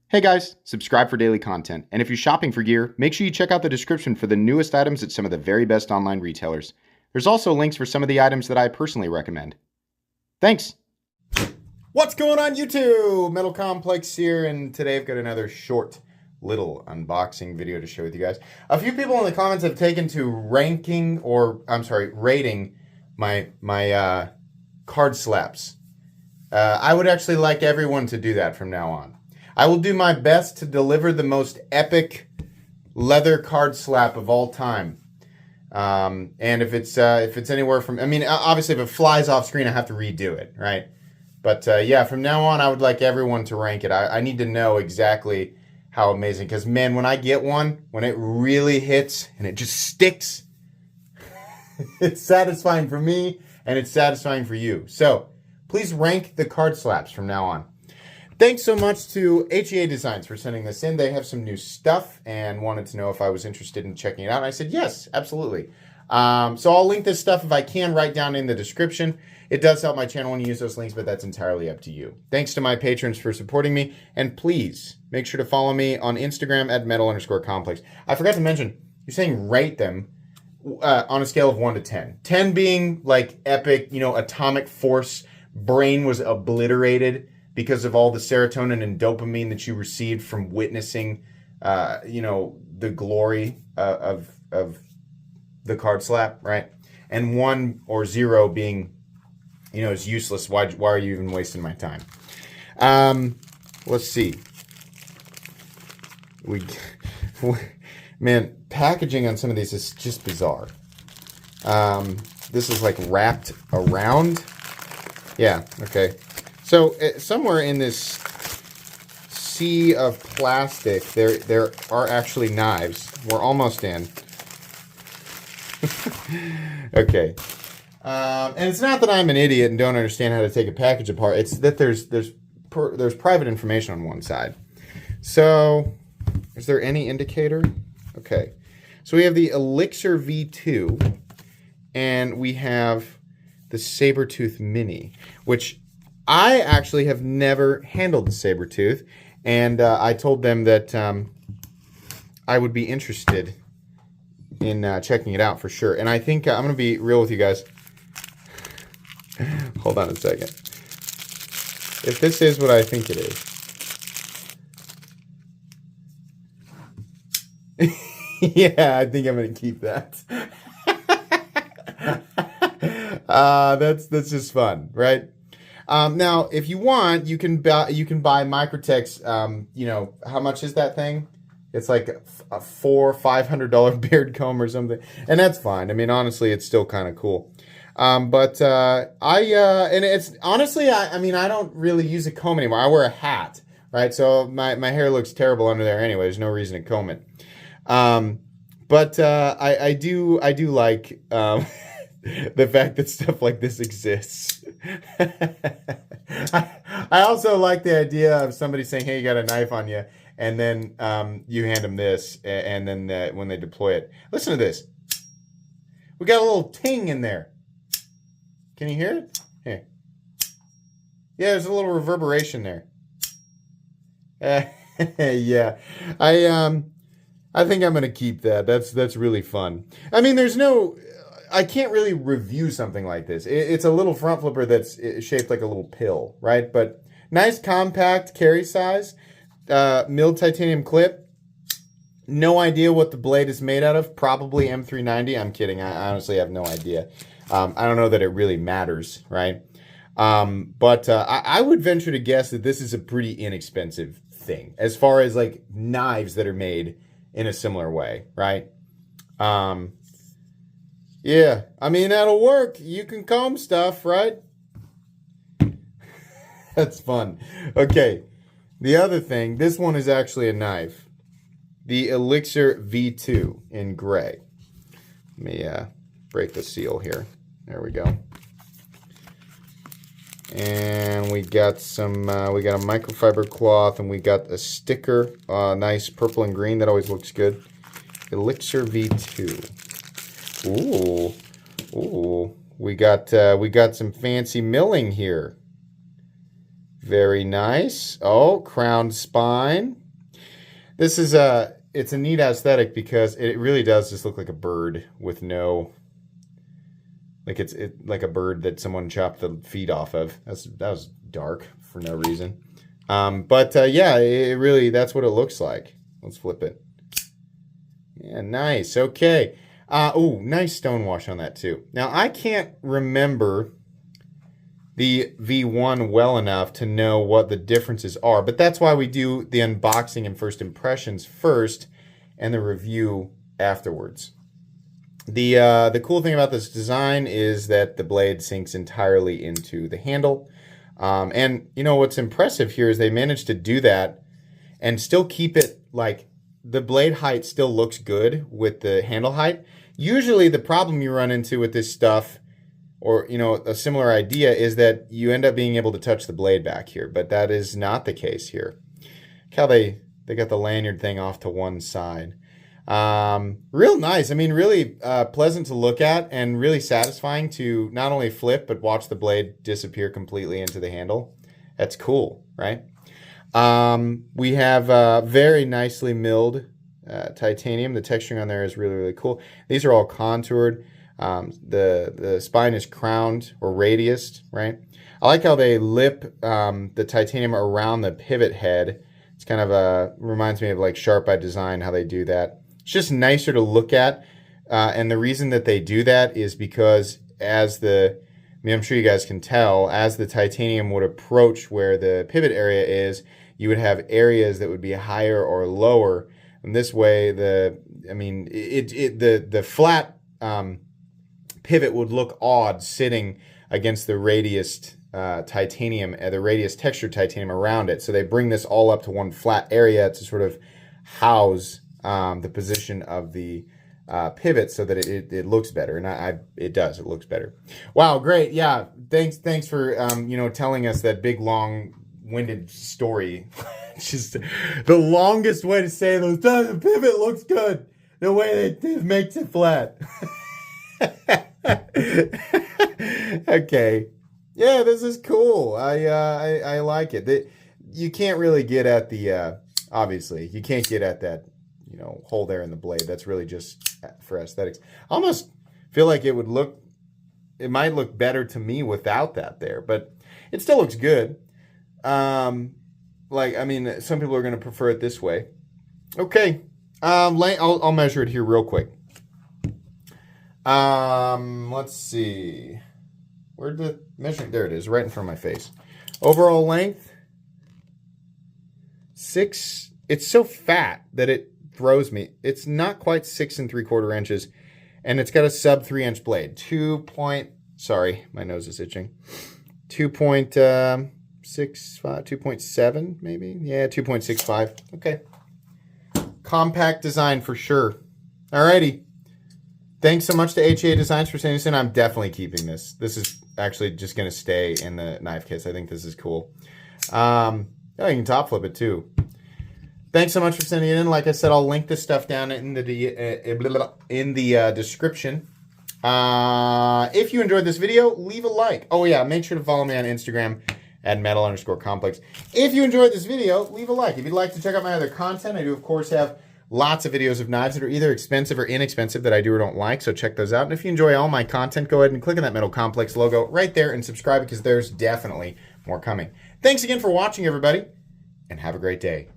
Hey guys, subscribe for daily content. And if you're shopping for gear, make sure you check out the description for the newest items at some of the very best online retailers. There's also links for some of the items that I personally recommend. Thanks! What's going on YouTube? Metal Complex here, and today I've got another short little unboxing video to share with you guys. A few people in the comments have taken to rating my card slaps. I would actually like everyone to do that from now on. I will do my best to deliver the most epic leather card slap of all time. And if it's anywhere from, obviously if it flies off screen, I have to redo it, right? But yeah, from now on, I would like everyone to rank it. I need to know exactly how amazing, because man, when I get one, when it really hits and it just sticks, it's satisfying for me and it's satisfying for you. So please rank the card slaps from now on. Thanks so much to HEA Designs for sending this in. They have some new stuff and wanted to know if I was interested in checking it out. And I said, yes, absolutely. So I'll link this stuff if I can right down in the description. It does help my channel when you use those links, but that's entirely up to you. Thanks to my patrons for supporting me. And please make sure to follow me on Instagram at metal_complex. I forgot to mention, you're saying rate them on a scale of 1 to 10. 10 being like epic, atomic force, brain was obliterated because of all the serotonin and dopamine that you received from witnessing, the glory of the card slap, right? And 1 or 0 being, it's useless. Why are you even wasting my time? Let's see. Man, packaging on some of these is just bizarre. This is like wrapped around. Yeah, okay. So somewhere in this sea of plastic, there are actually knives. We're almost in. Okay. And it's not that I'm an idiot and don't understand how to take a package apart. It's that there's private information on one side. So, is there any indicator? Okay. So we have the Elixir V2, and we have the Sabertooth Mini, which I actually have never handled the Sabertooth, and I told them that I would be interested in checking it out for sure. And I think I'm going to be real with you guys. Hold on a second. If this is what I think it is. Yeah, I think I'm going to keep that. That's just fun, right? Now, if you want, you can buy Microtech's. How much is that thing? It's like a $500 beard comb or something, and that's fine. I mean, honestly, it's still kind of cool. But and it's honestly, I don't really use a comb anymore. I wear a hat, right? So my hair looks terrible under there anyway. There's no reason to comb it. But I do like the fact that stuff like this exists. I also like the idea of somebody saying, hey, you got a knife on you, and then you hand them this, and then when they deploy it. Listen to this. We got a little ting in there. Can you hear it? Here. Yeah, there's a little reverberation there. Yeah. I think I'm going to keep that. That's really fun. I mean, I can't really review something like this. It's a little front flipper that's shaped like a little pill, right? But nice compact carry size, milled titanium clip. No idea what the blade is made out of. Probably M390. I'm kidding. I honestly have no idea. I don't know that it really matters, right? But I would venture to guess that this is a pretty inexpensive thing as far as like knives that are made in a similar way, right? Yeah, I mean, that'll work. You can comb stuff, right? That's fun. Okay, the other thing, this one is actually a knife. The Elixir V2 in gray. Let me break the seal here. There we go. And we got we got a microfiber cloth, and we got a sticker, nice purple and green. That always looks good. Elixir V2. Ooh, we got some fancy milling here. Very nice. Oh, crowned spine. This is it's a neat aesthetic because it really does just look like a bird with no, like it's like a bird that someone chopped the feet off of. That was dark for no reason. Yeah, it really, that's what it looks like. Let's flip it. Yeah, nice. Okay. Oh, nice stonewash on that too. Now, I can't remember the V1 well enough to know what the differences are, but that's why we do the unboxing and first impressions first and the review afterwards. The cool thing about this design is that the blade sinks entirely into the handle. And you know what's impressive here is they managed to do that and still keep it like the blade height still looks good with the handle height. Usually the problem you run into with this stuff, or you know, a similar idea, is that you end up being able to touch the blade back here, but that is not the case here. Look how they got the lanyard thing off to one side. Real nice. I mean, really pleasant to look at and really satisfying to not only flip, but watch the blade disappear completely into the handle. That's cool, right? We have very nicely milled titanium. The texturing on there is really, really cool. These are all contoured. The spine is crowned or radiused, right? I like how they lip the titanium around the pivot head. It's kind of reminds me of like Sharp by Design, how they do that. It's just nicer to look at. And the reason that they do that is because I'm sure you guys can tell, as the titanium would approach where the pivot area is, you would have areas that would be higher or lower. And this way, the flat pivot would look odd sitting against the radiused titanium, the radius textured titanium around it. So they bring this all up to one flat area to sort of house the position of the pivot so that it looks better. And it does. It looks better. Wow, great. Yeah, thanks for telling us that big long-winded story. It's just the longest way to say those times. The pivot looks good. The way it makes it flat. Okay. Yeah, this is cool. I like it. You can't really get at the obviously you can't get at that hole there in the blade. That's really just for aesthetics. I almost feel like it might look better to me without that there, but it still looks good. Some people are going to prefer it this way. Okay. I'll measure it here real quick. Let's see. Where'd the measuring? There it is, right in front of my face. Overall length, 6. It's so fat that it throws me. It's not quite 6 3/4 inches, and it's got a sub 3-inch blade. Sorry, my nose is itching. 2.65, 2.7 maybe. Yeah, 2.65. Okay. Compact design for sure. Alrighty. Thanks so much to HA Designs for sending this in. I'm definitely keeping this. This is actually just going to stay in the knife case. I think this is cool. You can top flip it too. Thanks so much for sending it in. Like I said, I'll link this stuff down in the description. If you enjoyed this video, leave a like. Oh yeah, make sure to follow me on Instagram at metal_complex. If you enjoyed this video, leave a like. If you'd like to check out my other content, I do of course have lots of videos of knives that are either expensive or inexpensive that I do or don't like, so check those out. And if you enjoy all my content, go ahead and click on that Metal Complex logo right there and subscribe because there's definitely more coming. Thanks again for watching, everybody, and have a great day.